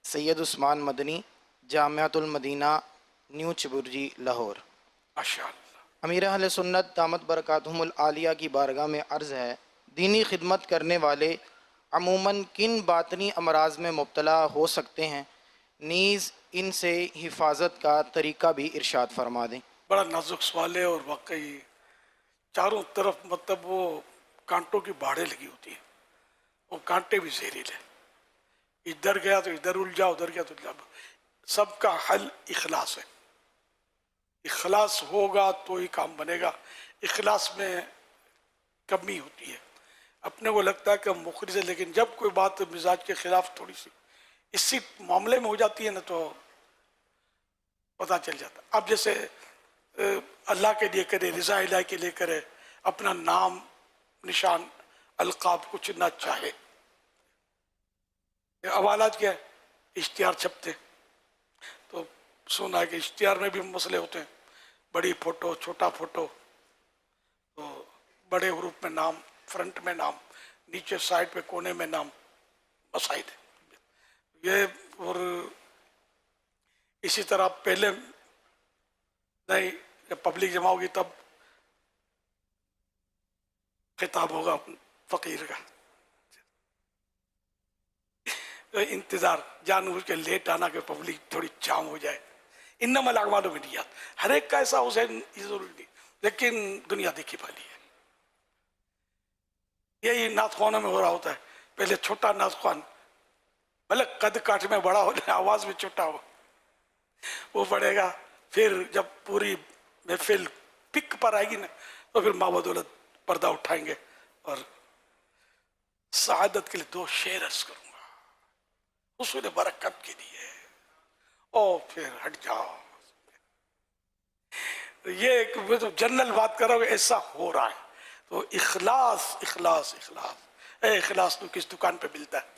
سید عثمان مدنی، جامعۃ المدینہ، نیو چبرجی، لاہور۔ ماشاءاللہ۔ امیر اہل سنت دامت برکاتہم العالیہ کی بارگاہ میں عرض ہے، دینی خدمت کرنے والے عموماً کن باطنی امراض میں مبتلا ہو سکتے ہیں، نیز ان سے حفاظت کا طریقہ بھی ارشاد فرما دیں۔ بڑا نازک سوال ہے، اور واقعی چاروں طرف مطلب وہ کانٹوں کی باڑیں لگی ہوتی ہیں، وہ کانٹے بھی زہریلے ہیں، ادھر گیا تو ادھر الجھا، ادھر گیا تو الجھا۔ سب کا حل اخلاص ہے۔ اخلاص ہوگا تو ہی کام بنے گا۔ اخلاص میں کمی ہوتی ہے، اپنے کو لگتا ہے کہ ہم مخلص ہیں، لیکن جب کوئی بات مزاج کے خلاف تھوڑی سی اسی معاملے میں ہو جاتی ہے نا، تو پتہ چل جاتا۔ اب جیسے اللہ کے لیے کرے، رضا الہی کے لیے کرے، اپنا نام نشان القاب کچھ نہ چاہے، حوالات کیا ہے، اشتہار چھپتے، تو سنا ہے کہ اشتہار میں بھی مسئلے ہوتے ہیں، بڑی فوٹو، چھوٹا فوٹو، تو بڑے حروف میں نام، فرنٹ میں نام، نیچے سائڈ پہ کونے میں نام، مسائل ہے یہ۔ اور اسی طرح پہلے نہیں، جب پبلک جمع ہوگی تب خطاب ہوگا فقیر کا، انتظار، جان بوجھ کے لیٹ آنا کہ پبلک تھوڑی جام ہو جائے۔ انما الاعمال بالنیات، ہر ایک کا ایسا ہو جائے یہ ضروری نہیں، لیکن دنیا دیکھی بھالی ہے۔ یہی نعت خوانوں میں ہو رہا ہوتا ہے، پہلے چھوٹا نعت خوان، مطلب قد کاٹ میں بڑا ہو جائے، آواز میں چھوٹا ہو، وہ پڑے گا، پھر جب پوری محفل پک پر آئے گی نا، تو پھر ماں بدولت پردہ اٹھائیں گے، اور سعادت کے لیے دو شعر عرض کروں گا حصول برکت کے لیے، اور پھر ہٹ جاؤ۔ یہ ایک جنرل بات کر رہا ہوں، ایسا ہو رہا ہے، تو اخلاص اخلاص اخلاص۔ اے اخلاص تو کس دکان پہ ملتا ہے؟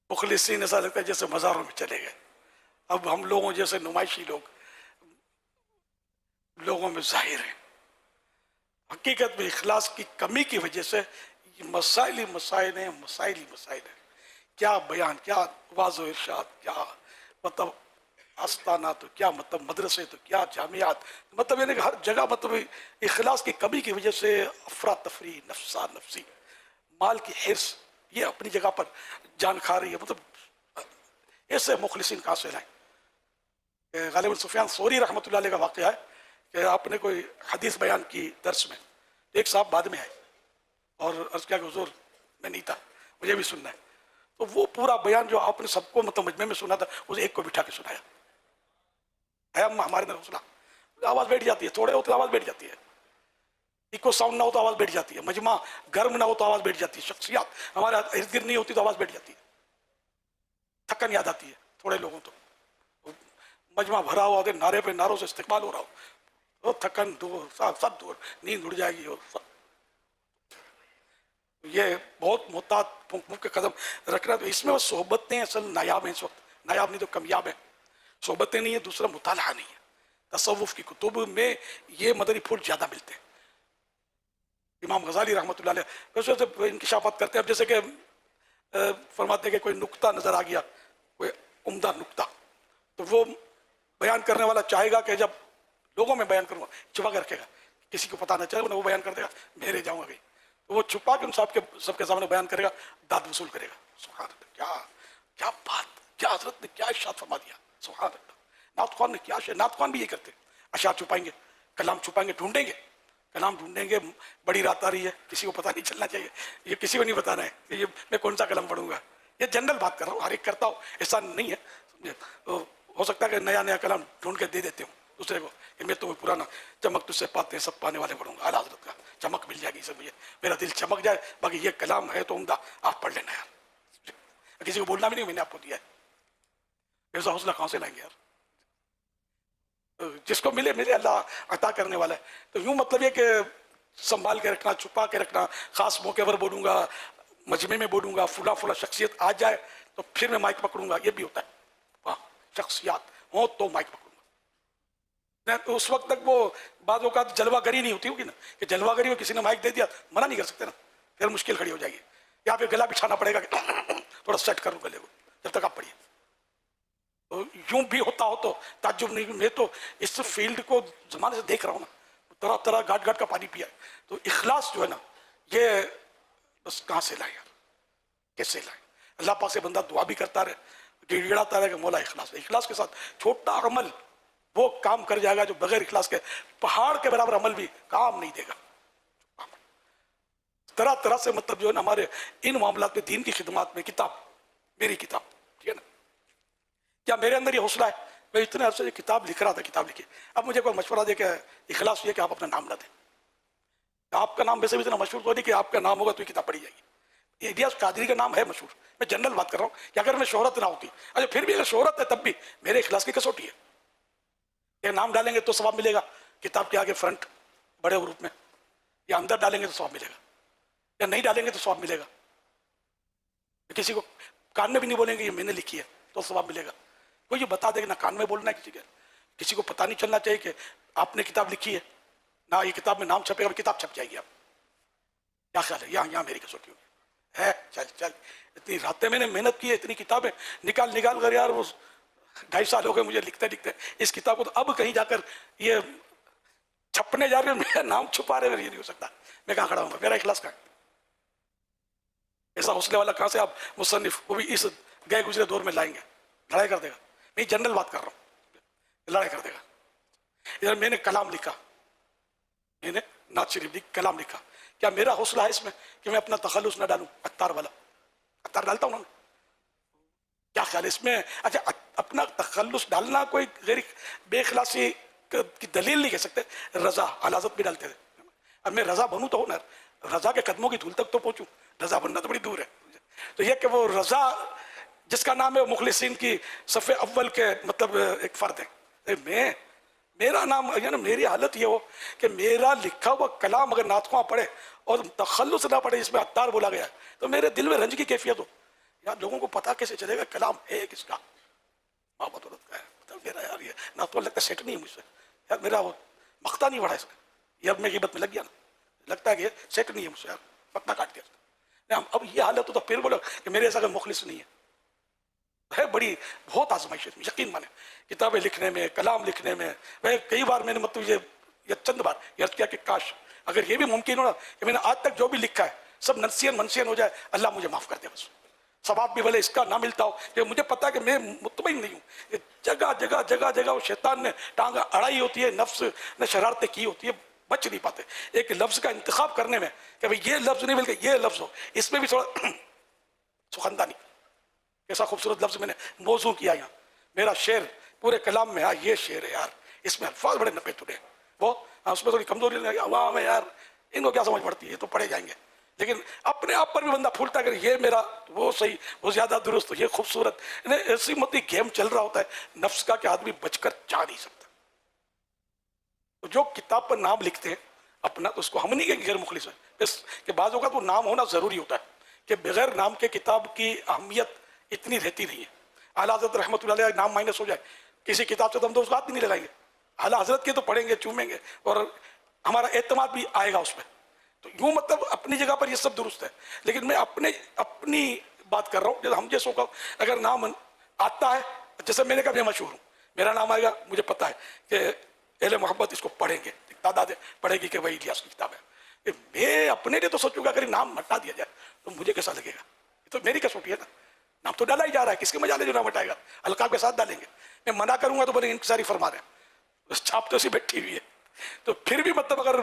مخلصین ایسا لگتا ہے جیسے مزاروں میں چلے گئے۔ اب ہم لوگوں جیسے نمائشی لوگوں میں ظاہر ہیں، حقیقت میں اخلاص کی کمی کی وجہ سے یہ مسائل ہی مسائل ہیں، مسائل ہی مسائل ہیں۔ کیا بیان، کیا واضح و ارشاد، کیا مطلب آستانہ، تو کیا مطلب مدرسے، تو کیا جامعات، مطلب یعنی کہ ہر جگہ مطلب اخلاص کی کمی کی وجہ سے افراتفری، نفسا نفسی، مال کی حرص، یہ اپنی جگہ پر جان کھا رہی ہے۔ مطلب ایسے مخلصین کہاں سے لائیں؟ غالب سفیان ثوری رحمۃ اللہ علیہ کا واقعہ ہے کہ آپ نے کوئی حدیث بیان کی درس میں، ایک صاحب بعد میں آئے اور عرض کیا کہ حضور میں نہیں تھا، مجھے بھی سننا ہے، تو وہ پورا بیان جو آپ نے سب کو مطلب مجمع میں سنا تھا، اسے ایک کو بٹھا کے سنایا۔ ہمارے اندر سنا، آواز بیٹھ جاتی ہے، تھوڑے ہوتے آواز بیٹھ جاتی ہے، ایکو ساؤنڈ نہ ہو تو آواز بیٹھ جاتی ہے، مجمع گرم نہ ہو تو آواز بیٹھ جاتی ہے، شخصیات ہمارے ارد گرد نہیں ہوتی تو آواز بیٹھ جاتی ہے، تھکن یاد آتی ہے تھوڑے لوگوں تو، مجمع بھرا ہوا دے، نعرے پہ نعروں سے استقبال ہو رہا ہو، تھکن دور، سب دور، نیند اڑ جائے گی، اور سب یہ بہت محتاط پھونک پھونک کے قدم رکھنا۔ تو اس میں وہ صحبتیں اصل نایاب ہیں، اس وقت نایاب نہیں تو کمیاب ہیں۔ صحبتیں نہیں ہیں، دوسرا مطالعہ نہیں ہے۔ تصوف کی کتب میں یہ مدنی پھول زیادہ ملتے ہیں۔ امام غزالی رحمۃ اللہ علیہ ویسے انکشافات کرتے ہیں، اب جیسے کہ فرماتے ہیں کہ کوئی نقطہ نظر آ گیا، کوئی عمدہ نقطہ، تو وہ بیان کرنے والا چاہے گا کہ جب لوگوں میں بیان کروں گا چھپا کے رکھے گا، کسی کو پتہ نہ چلے، وہ بیان کر دے گا، بھیرے جاؤں گا کہیں، تو وہ چھپا کے ان سب کے سامنے بیان کرے گا، داد وصول کرے گا۔ سبحان اللہ، کیا بات، کیا حضرت نے کیا ارشاد فرما دیا، سبحان اللہ۔ نعت خوان نے کیا، نعت خوان بھی یہ کرتے ہیں، اشعار چھپائیں گے، کلام چھپائیں گے، ڈھونڈیں گے، کلام ڈھونڈیں گے، بڑی رات آ رہی ہے، کسی کو پتہ نہیں چلنا چاہیے، یہ کسی کو نہیں بتانا ہے کہ یہ میں کون سا کلام پڑھوں گا۔ یہ جنرل بات کر رہا ہوں، ہر ایک کرتا ہوں، ایسا نہیں ہے۔ ہو سکتا ہے کہ نیا نیا کلام ڈھونڈ کے دے دیتے ہوں دوسرے کو کہ میں تو پرانا چمک تجھ سے پاتے ہیں سب پانے والے پڑھوں گا، اعلیٰ حضرت کا چمک مل جائے گی سب، مجھے میرا دل چمک جائے، باقی یہ کلام ہے تو عمدہ، آپ پڑھ لینا یار، کسی کو بولنا بھی نہیں، میں نے آپ کو دیا ہے، ایسا حوصلہ کہاں سے لائیں گے یار؟ جس کو ملے ملے، اللہ عطا کرنے والا ہے۔ تو یوں مطلب یہ کہ سنبھال کے رکھنا، چھپا کے رکھنا، خاص موقع پر بولوں گا، مجمع میں بولوں گا، فلاں فلاں شخصیت آ جائے تو پھر میں مائک پکڑوں گا، یہ بھی ہوتا ہے۔ واہ، شخصیات ہوں تو مائک پکڑوں گا، تو اس وقت تک وہ بعض اوقات جلوہ گری نہیں ہوتی ہوگی نا، کہ جلوہ گری ہو کسی نے مائک دے دیا، منع نہیں کر سکتے نا، پھر مشکل کھڑی ہو جائے گی، یا پھر گلا بچھانا پڑے گا کہ تھوڑا سیٹ کروں گلے کو، جب تک آپ پڑھیے. تو یوں بھی ہوتا ہو تو تعجب نہیں. میں تو اس فیلڈ کو زمانے سے دیکھ رہا ہوں نا، طرح طرح گاٹ گاٹ کا پانی پیا ہے. تو اخلاص جو ہے نا یہ بس کہاں سے لائے یار، کیسے لائے؟ اللہ پاک سے بندہ دعا بھی کرتا رہے، گڑ گڑاتا رہے کہ مولا اخلاص. اخلاص کے ساتھ چھوٹا عمل وہ کام کر جائے گا جو بغیر اخلاص کے پہاڑ کے برابر عمل بھی کام نہیں دے گا. طرح طرح سے مطلب جو ہے نا ہمارے ان معاملات میں، دین کی خدمات میں، کتاب، میری کتاب، ٹھیک ہے نا، کیا میرے اندر یہ حوصلہ ہے؟ میں اتنے عرصے سے کتاب لکھ رہا تھا، کتاب لکھی. اب مجھے کوئی مشورہ دے کہ اخلاص یہ کہ آپ اپنا نام نہ دیں. آپ کا نام ویسے بھی اتنا مشہور تو نہیں کہ آپ کا نام ہوگا تو یہ کتاب پڑھی جائے گی. الیاس قادری کا نام ہے مشہور، میں جنرل بات کر رہا ہوں کہ اگر میں شہرت نہ ہوتی، اچھا پھر بھی اگر شہرت ہے تب بھی میرے اخلاص کی کسوٹی ہے. یہ نام ڈالیں گے تو ثواب ملے گا کتاب کے آگے فرنٹ بڑے حروف میں، یا اندر ڈالیں گے تو ثواب ملے گا، یا نہیں ڈالیں گے تو ثواب ملے گا. کسی کو کان میں بھی نہیں بولیں گے یہ میں نے لکھی ہے تو ثواب ملے گا. کوئی یہ بتا دے کہ نہ کان میں بولنا ہے کسی کو پتہ نہیں چلنا چاہیے کہ آپ نے کتاب لکھی ہے، نہ یہ کتاب میں نام چھپے گا، کتاب چھپ جائے گی. آپ کیا خیال ہے؟ یہاں میری کسوٹی ہوگی ہے. چل چل اتنی راتیں میں نے محنت کی ہے، اتنی کتابیں نکال نکال کر یار، وہ 2.5 سال ہو گئے مجھے لکھتے لکھتے اس کتاب کو. تو اب کہیں جا کر یہ چھپنے جا رہے ہیں، میرا نام چھپا رہے ہیں، یہ نہیں ہو سکتا. میں کہاں کھڑا ہوں گا؟ میرا اخلاص کہاں ہے؟ ایسا حوصلے والا کہاں سے آپ مصنف وہ بھی اس گئے گزرے دور میں لائیں گے؟ لڑائی کر دے گا. میں جنرل بات کر رہا ہوں، لڑائی کر دے گا. ادھر میں نے کلام لکھا، میں نے نعت شریف لکھ کلام لکھا. کیا میرا حوصلہ ہے اس میں کہ میں اپنا تخلص نہ ڈالوں؟ عطار والا عطار ڈالتا ہوں نا. کیا خیال ہے اس میں؟ اچھا اپنا تخلص ڈالنا کوئی غیر بے اخلاصی کی دلیل نہیں کہہ سکتے. رضا علازت بھی ڈالتے تھے. اب میں رضا بنوں تو ہوں نا، رضا کے قدموں کی دھول تک تو پہنچوں. رضا بننا تو بڑی دور ہے. تو یہ کہ وہ رضا جس کا نام ہے مخلصین کی صف اول کے مطلب ایک فرد ہے. میرا نام یعنی میری حالت یہ ہو کہ میرا لکھا ہوا کلام اگر ناطقوں پڑھے اور تخلص نہ پڑھے جس میں عطار بولا گیا ہے تو میرے دل میں رنج کی کیفیت ہو. یار لوگوں کو پتا کیسے چلے گا کلام ہے کس کا؟ محبت عورت کا ہے. میرا یار یہ نعت لگتا ہے سیٹ نہیں ہے مجھ سے یار، میرا وہ مقطع نہیں بڑھا اس کا. یار میں غیبت میں لگ گیا نا، لگتا ہے کہ سیٹ نہیں ہے مجھ سے یار، پتہ کاٹ دیا. اب یہ حالت ہو تو پھر بولو کہ میرے ایسا مخلص نہیں ہے. بڑی بہت آزمائش ہے یقین مانے کتابیں لکھنے میں، کلام لکھنے میں. کئی بار میں نے مطلب یہ چند بار یاد کیا کہ کاش اگر یہ بھی ممکن ہو نا کہ میں نے آج تک جو بھی لکھا ہے سب ننسین منسین ہو جائے، اللہ مجھے معاف کر دے. بس ثواب بھی بھلے اس کا نہ ملتا ہو کہ مجھے پتا کہ میں مطمئن نہیں ہوں. جگہ جگہ جگہ جگہ وہ شیطان نے ٹانگ اڑائی ہوتی ہے، نفس نے شرارتیں کی ہوتی ہے، بچ نہیں پاتے. ایک لفظ کا انتخاب کرنے میں کہ بھئی یہ لفظ نہیں بلکہ یہ لفظ ہو، اس میں بھی تھوڑا سخندانی. کیسا خوبصورت لفظ میں نے موضوع کیا یہاں. میرا شعر پورے کلام میں یہ شعر ہے یار، اس میں الفاظ بڑے نپے تلے. وہ اس میں تھوڑی کمزوری نہیں، عوام ہے یار ان کو کیا سمجھ پڑتی ہے، تو پڑھے جائیں گے. لیکن اپنے آپ پر بھی بندہ پھولتا ہے کہ یہ میرا وہ صحیح، وہ زیادہ درست، یہ خوبصورت. ایسی مطلب گیم چل رہا ہوتا ہے نفس کا کہ آدمی بچ کر جا نہیں سکتا. تو جو کتاب پر نام لکھتے ہیں اپنا، تو اس کو ہم نہیں کہیں غیر مخلص ہے. اس کہ بعض اوقات وہ نام ہونا ضروری ہوتا ہے کہ بغیر نام کے کتاب کی اہمیت اتنی رہتی نہیں ہے. اعلیٰ حضرت رحمۃ اللہ علیہ نام مائنس ہو جائے کسی کتاب سے تو ہم تو اس بات بھی نہیں لگائیں گے. اعلیٰ حضرت کے تو پڑھیں گے، چومیں گے، اور ہمارا اعتماد بھی آئے گا اس پہ. تو یوں مطلب اپنی جگہ پر یہ سب درست ہے. لیکن میں اپنی بات کر رہا ہوں. جیسے ہم جیسوں کا اگر نام آتا ہے، جیسے میں نے کہا میں مشہور ہوں، میرا نام آئے گا، مجھے پتا ہے کہ اہل محبت اس کو پڑھیں گے، تعداد پڑھے گی کہ وہی الیاس کی کتاب ہے. میں اپنے لیے تو سوچوں گا اگر نام ہٹا دیا جائے تو مجھے کیسا لگے گا؟ یہ تو میری کسوٹی ہے نا. نام تو ڈالا ہی جا رہا ہے، کس کے مجالے جو نام ہٹائے گا؟ القاب کے ساتھ ڈالیں گے. میں منع کروں گا تو بولیں انکساری فرما رہے ہیں، چھاپ تو اسی بیٹھی ہوئی ہے. تو پھر بھی مطلب اگر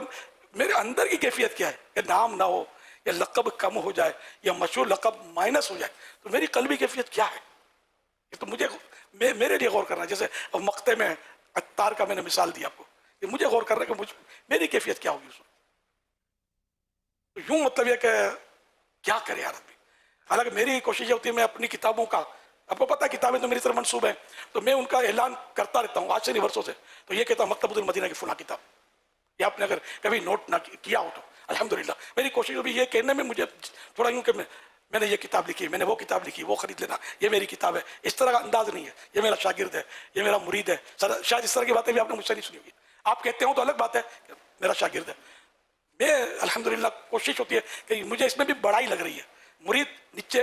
میرے اندر کی کیفیت کیا ہے کہ نام نہ ہو یا لقب کم ہو جائے یا مشہور لقب مائنس ہو جائے، تو میری قلبی کیفیت کیا ہے؟ یہ تو مجھے میرے لیے غور کرنا ہے. جیسے مقطع میں عطار کا میں نے مثال دی آپ کو، کہ مجھے غور کرنا ہے کہ میری کیفیت کیا ہوگی اس وقت. یوں مطلب یہ کہ کیا کرے یار آدمی. حالانکہ میری کوشش یہ ہوتی ہے میں اپنی کتابوں کا، آپ کو پتا ہے کتابیں تو میری طرف منسوب ہیں، تو میں ان کا اعلان کرتا رہتا ہوں آج سے نہیں برسوں سے. تو یہ کہتا ہوں مکتبۃ المدینہ کی فلاں کتاب، یا آپ نے اگر کبھی نوٹ نہ کیا ہو تو الحمدللہ. میری کوشش بھی یہ کہنے میں مجھے تھوڑا یوں کہ میں نے یہ کتاب لکھی، میں نے وہ کتاب لکھی، وہ خرید لینا، یہ میری کتاب ہے. اس طرح کا انداز نہیں ہے. یہ میرا شاگرد ہے، یہ میرا مرید ہے. شاید اس طرح کی باتیں بھی آپ نے مجھ سے نہیں سنی ہوگی. آپ کہتے ہوں تو الگ بات ہے، میرا شاگرد ہے. میں الحمدللہ کوشش ہوتی ہے کہ مجھے اس میں بھی بڑائی لگ رہی ہے. مرید نیچے،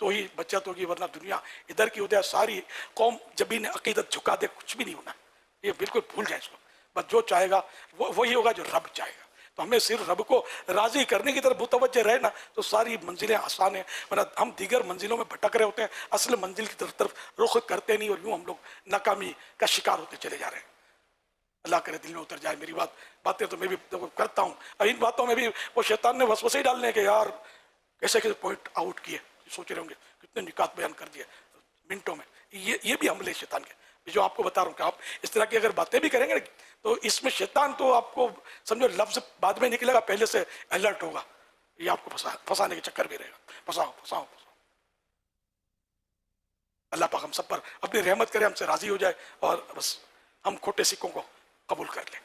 تو ہی بچت ہوگی، ورنہ دنیا ادھر کی ادھر ساری قوم جبین عقیدت جھکا دے کچھ بھی نہیں ہونا، یہ بالکل بھول جائیں اس کو. بس جو چاہے گا وہی ہوگا جو رب چاہے گا. تو ہمیں صرف رب کو راضی کرنے کی طرف متوجہ رہے نا تو ساری منزلیں آسان ہیں، ورنہ ہم دیگر منزلوں میں بھٹک رہے ہوتے ہیں، اصل منزل کی طرف رخ کرتے نہیں، اور یوں ہم لوگ ناکامی کا شکار ہوتے چلے جا رہے ہیں. اللہ کرے دل میں اتر جائے میری باتیں تو میں بھی کرتا ہوں، اور ان باتوں میں بھی وہ شیطان نے وسوسے ہی ڈالنے کے یار کیسے کیسے پوائنٹ آؤٹ کیے، سوچ رہے ہوں گے کتنے نکات بیان کر دیے منٹوں میں. یہ بھی حملے شیطان کے جو آپ کو بتا رہا ہوں کہ آپ اس طرح کی اگر باتیں بھی کریں گے تو اس میں شیطان تو آپ کو سمجھو لفظ بعد میں نکلے گا، پہلے سے الرٹ ہوگا، یہ آپ کو پھنسانے کے چکر بھی رہے گا. پھنساؤ پھنساؤ پھنساؤ. اللہ پاک ہم سب پر اپنی رحمت کرے، ہم سے راضی ہو جائے، اور بس ہم کھوٹے سکوں کو قبول کر لیں.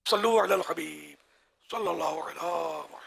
صلو علی الحبیب صلی اللہ علیہ وسلم.